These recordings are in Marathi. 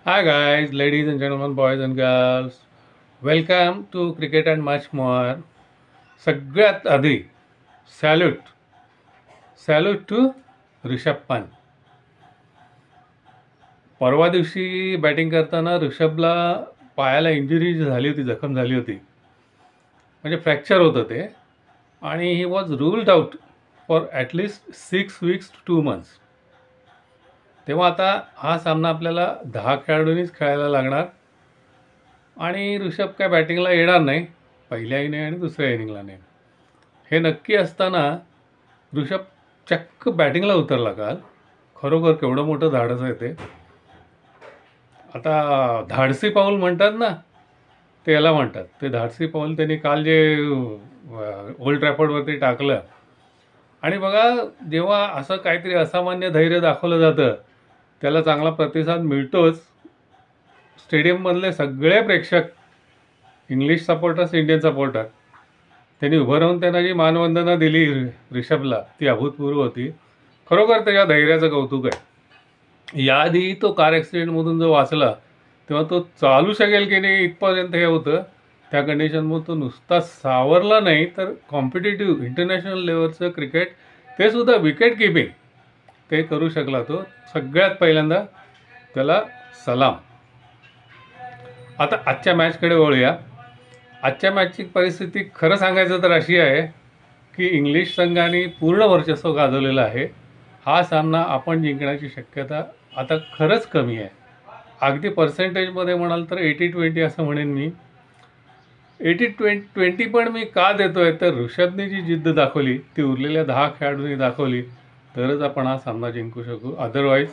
Hi guys, ladies and gentlemen, boys and girls. Welcome to Cricket and Much More. सगळ्यात आधी सॅल्यूट टू ऋषभ पंत. परवा दिवशी बॅटिंग करताना ऋषभला पायाला इंजुरी झाली होती, जखम झाली होती, म्हणजे फ्रॅक्चर होतं ते, आणि he was ruled out for at least 6 weeks to 2 months. तेव्हा आता हा सामना आपल्याला 10 खेळाडूंनीच खेळायला लागणार आणि ऋषभ काय बॅटिंगला येणार नाही, पहिल्या इनिंग आणि दुसऱ्या इनिंगला नाही. हे नक्की असताना ऋषभ चक्क बॅटिंगला उतरला काल. खरोखर केवढं मोठं धाडस आहे ते. आता धाडसी पाऊल म्हणतात ना, ते याला म्हणतात. ते धाडसी पाऊल त्यांनी काल जे ओल्ड ट्रॅफर्डवरती टाकलं, आणि बघा, जेव्हा असं काहीतरी असामान्य धैर्य दाखवलं जातं त्याला चांगला प्रतिसाद मिळतोच. स्टेडियममधले सगळे प्रेक्षक, इंग्लिश सपोर्टर्स, इंडियन सपोर्टर, त्यांनी उभं राहून त्यांना जी मानवंदना दिली ऋषभला, ती अभूतपूर्व होती. खरोखर त्याच्या धैर्याचं कौतुक आहे. याआधी तो कार ॲक्सिडेंटमधून जो वाचला तेव्हा तो चालू शकेल की नाही इथपर्यंत हे होतं. त्या कंडिशनमधून तो नुसता सावरला नाही, तर कॉम्पिटेटिव्ह इंटरनॅशनल लेवलचं क्रिकेट, ते सुद्धा विकेट किपिंग, ते करू शकला तो. सगळ्यात पहिल्यांदा त्याला सलाम. आता आजच्या मॅचकडे वळूया. आजच्या मॅचची परिस्थिती खरं सांगायचं तर अशी आहे की इंग्लिश संघाने पूर्ण वर्चस्व गाजवलेलं आहे. हा सामना आपण जिंकण्याची शक्यता आता खरंच कमी आहे. अगदी पर्सेंटेजमध्ये म्हणाल तर 80-20 असं म्हणेन मी. 80-20 पण मी का देतो आहे, तर ऋषभने जी जिद्द दाखवली ती उरलेल्या 10 खेळाडूंनी दाखवली, तरच आपण हा सामना जिंकू शकू. अदरवाईज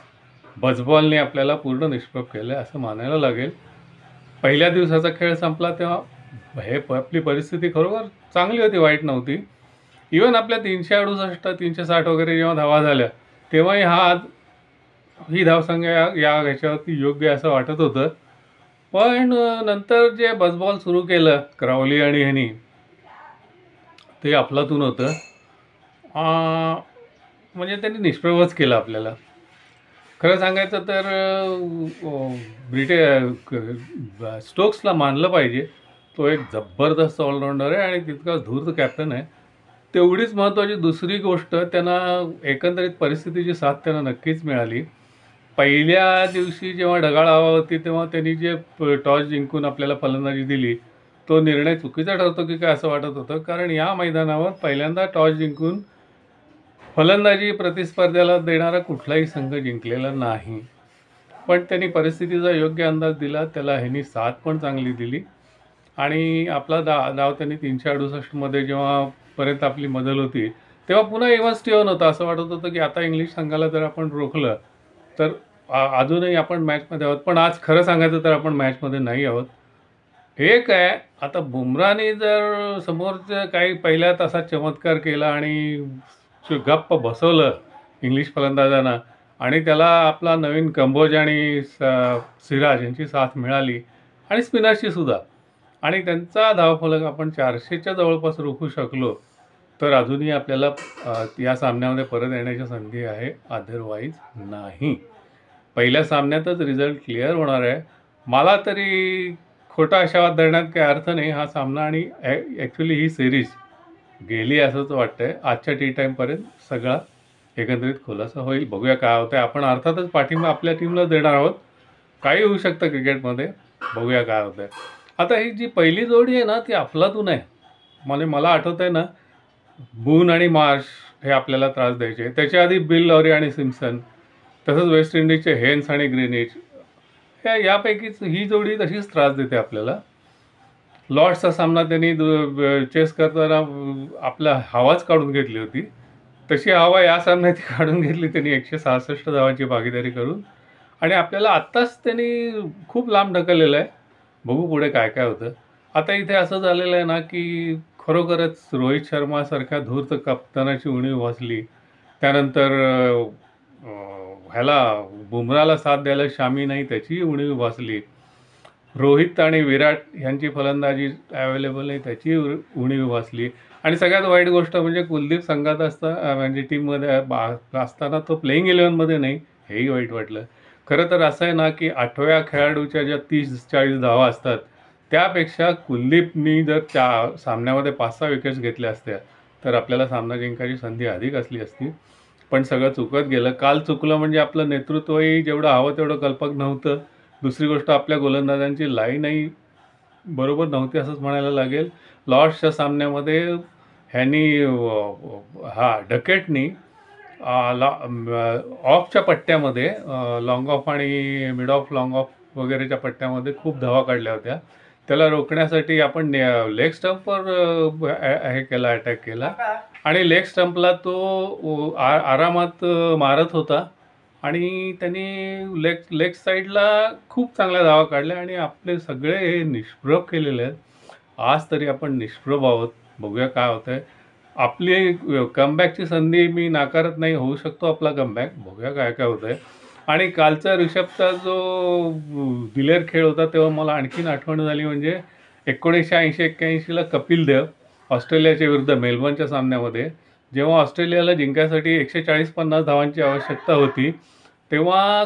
बजबॉलने आपल्याला पूर्ण निष्प्रभ केलं आहे असं मानायला लागेल. पहिल्या दिवसाचा खेळ संपला तेव्हा आपली परिस्थिती खरोखर चांगली होती, वाईट नव्हती. इवन आपल्या 368, 360 वगैरे जेव्हा धावा झाल्या, तेव्हाही ही धावसंख्या या ह्याच्यावरती योग्य असं वाटत होतं. पण नंतर जे बसबॉल सुरू केलं क्रावली आणि ह्यांनी, ते अफलातून होतं. म्हणजे त्यांनी निष्प्रभच केलं आपल्याला. खरं सांगायचं तर स्टोक्सला मानलं पाहिजे. तो एक जबरदस्त ऑलराऊंडर आहे आणि तितकाच धूर्त कॅप्टन आहे. तेवढीच महत्त्वाची दुसरी गोष्ट, त्यांना एकंदरीत परिस्थितीची साथ त्यांना नक्कीच मिळाली. पहिल्या दिवशी जेव्हा ढगाळ हवा होती तेव्हा त्यांनी जे टॉस जिंकून आपल्याला फलंदाजी दिली, तो निर्णय चुकीचा ठरतो की काय असं वाटत होतं. कारण या मैदानावर पहिल्यांदा टॉस जिंकून फलंदाजी प्रतिस्पर्ध्याला देणारा कुठलाही संघ जिंकलेला नाही. पण त्यांनी परिस्थितीचा योग्य अंदाज दिला, त्याला ह्यांनी साथ पण चांगली दिली आणि आपला डाव त्यांनी 368मध्ये जेव्हापर्यंत आपली मदल होती तेव्हा पुन्हा इव्हन स्टेवन होता. असं वाटत होतं की आता इंग्लिश संघाला जर आपण रोखलं तर अजूनही आपण मॅचमध्ये आहोत. पण आज खरं सांगायचं तर आपण मॅचमध्ये नाही आहोत. एक आहे, आता बुमराने जर समोरचं काही पहिल्या तासात चमत्कार केला आणि गप्प बसवलं इंग्लिश फलंदाजांना, आणि त्याला आपला नवीन कंबोज आणि सिराज यांची साथ मिळाली, आणि स्पिनर्सची सुद्धा, आणि त्यांचा धावफलक आपण 400च्या जवळपास रोखू शकलो, तर अजूनही आपल्याला या सामन्यामध्ये परत येण्याची संधी आहे. अदरवाईज नाही. पहिल्या सामन्यातच रिझल्ट क्लिअर होणार आहे. मला तरी खोटा आशावाद धरण्यात काही अर्थ नाही. हा सामना आणि ॲक्च्युली ही सिरीज गेली असंच वाटतं आहे. आजच्या टी टाईमपर्यंत सगळा एकंदरीत खुलासा होईल. बघूया काय होतं आहे. आपण अर्थातच पाठिंबा आपल्या टीमला देणार आहोत. काही होऊ शकतं क्रिकेटमध्ये, बघूया काय होतं आहे. आता ही जी पहिली जोडी आहे ना, ती अफलातून आहे. मला आठवतं आहे ना, बून आणि मार्श हे आपल्याला त्रास द्यायचे. त्याच्या आधी बिल लॉरी आणि सिम्सन, तसंच वेस्ट इंडिजचे हेन्स आणि ग्रीनिच, यापैकीच ही जोडी तशीच त्रास देते आपल्याला. लॉर्ड्सचा सामना त्यांनी चेस करताना आपला हवाच काढून घेतली होती, तशी हवा या सामन्यात काढून घेतली त्यांनी 166 धावांची भागीदारी करून, आणि आपल्याला आत्ताच त्यांनी खूप लांब ढकललेलं आहे. बघू पुढे काय काय होतं. आता इथे असं झालेलं आहे ना की खरोखरच रोहित शर्मासारख्या धूर्त कप्तानाची उणीव भासली. त्यानंतर ह्याला बुमराला साथ द्यायला शामी नाही, त्याचीही उणीव भासली. रोहित आणि विराट यांची फलंदाजी अवेलेबल नाही, त्याची उणीव भासली. आणि सगळ्यात वाईट गोष्ट म्हणजे कुलदीप संघात म्हणजे टीममध्ये असताना तो प्लेईंग 11मध्ये नाही, हेही वाईट वाटलं. खरं तर असं आहे ना, की 8व्या खेळाडूच्या ज्या 30-40 धावा असतात, त्यापेक्षा कुलदीपनी जर त्या सामन्यामध्ये 5-6 विकेट्स घेतल्या असत्या, तर आपल्याला सामना जिंकायची संधी अधिक असली असती. पण सगळं चुकत गेलं. काल चुकलं म्हणजे आपलं नेतृत्वही जेवढं हवं तेवढं कल्पक नव्हतं. दुसरी गोष्ट आपल्या गोलंदाजांची लाईनही बरोबर नव्हती असंच म्हणायला लागेल. लॉर्ड्सच्या सामन्यामध्ये ह्यांनी डकेटनी ऑफच्या पट्ट्यामध्ये लाँग ऑफ आणि मिड ऑफ, लाँग ऑफ वगैरेच्या पट्ट्यामध्ये खूप धावा काढल्या होत्या. त्याला रोखण्यासाठी आपण लेग स्टंपवर हे केला, अटॅक केला आणि लेग स्टंपला तो आरामात मारत होता आणि त्यांनी लेग लेग साईडला खूप चांगल्या धावा काढल्या आणि आपले सगळे हे निष्प्रभ केलेले आहेत. आज तरी आपण निष्प्रभ आहोत. बघूया काय होतंय. आपली कमबॅकची संधी मी नाकारत नाही. होऊ शकतो आपला कमबॅक. बघूया काय काय होतंय. आणि कालचा ऋषभचा जो दिलेर खेळ होता तेव्हा मला आणखीन आठवण झाली म्हणजे 1980-81ला कपिल देव ऑस्ट्रेलियाच्या विरुद्ध मेलबर्नच्या सामन्यामध्ये जेव्हा ऑस्ट्रेलियाला जिंकायसाठी 140-50 धावांची आवश्यकता होती, तेव्हा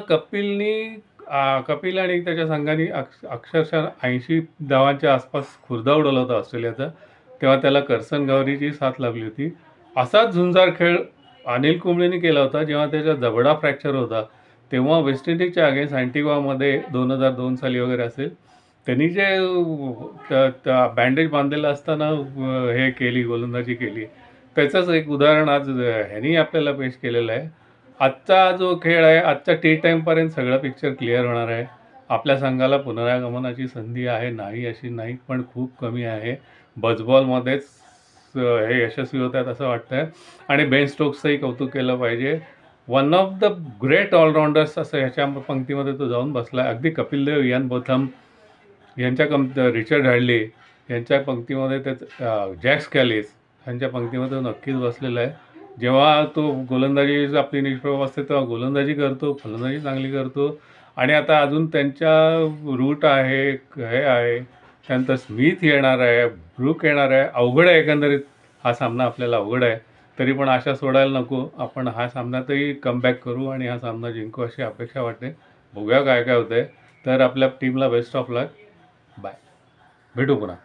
कपिल आणि त्याच्या संघाने अक्षरशः 80 धावांच्या आसपास खुर्दा उडवला होता ऑस्ट्रेलियाचा. तेव्हा त्याला कर्सन गौरीची साथ लाभली होती. असाच झुंजार खेळ अनिल कुंबळेने केला होता जेव्हा त्याचा जबडा फ्रॅक्चर होता. तेव्हा वेस्ट इंडिजच्या अगेन्स्ट अँटिग्वामध्ये 2002 साली वगैरे असेल, त्यांनी जे बँडेज बांधलेलं असताना हे केली, गोलंदाजी केली. त्याचंच एक उदाहरण आज ह्यांनी आपल्याला पेश केलेलं आहे. आजचा जो खेळ आहे, आजच्या टी टाईमपर्यंत सगळं पिक्चर क्लिअर होणार आहे. आपल्या संघाला पुनरागमनाची संधी आहे, नाही अशी नाही, पण खूप कमी आहे. बजबॉलमध्येच हे यशस्वी होत आहेत असं वाटतंय आणि बेन स्टोक्सचंही कौतुक केलं पाहिजे. One of the great all-rounders असं ह्याच्या पंक्तीमध्ये तो जाऊन बसला. अगदी कपिल देव, इयान बोथम यांच्या रिचर्ड हॅडली यांच्या पंक्तीमध्ये त्याच जॅक स्कॅलिस यांच्या पंक्तीमध्ये तो नक्कीच बसलेला आहे. जेव्हा तो गोलंदाजी आपली निष्प्रभ असते तेव्हा गोलंदाजी करतो, फलंदाजी चांगली करतो आणि आता अजून त्यांच्या रूट आहे, हे आहे, त्यानंतर स्मिथ येणार आहे, ब्रूक येणार आहे. अवघड आहे एकंदरीत हा सामना, आपल्याला अवघड आहे. तरी पण आशा सोडायला नको. आपण हा सामन्यातही कमबॅक करू आणि हा सामना जिंकू अशी अपेक्षा वाटते. बघूया काय काय होतंय. तर आपल्या टीमला बेस्ट ऑफ लक. बाय. भेटू पुन्हा.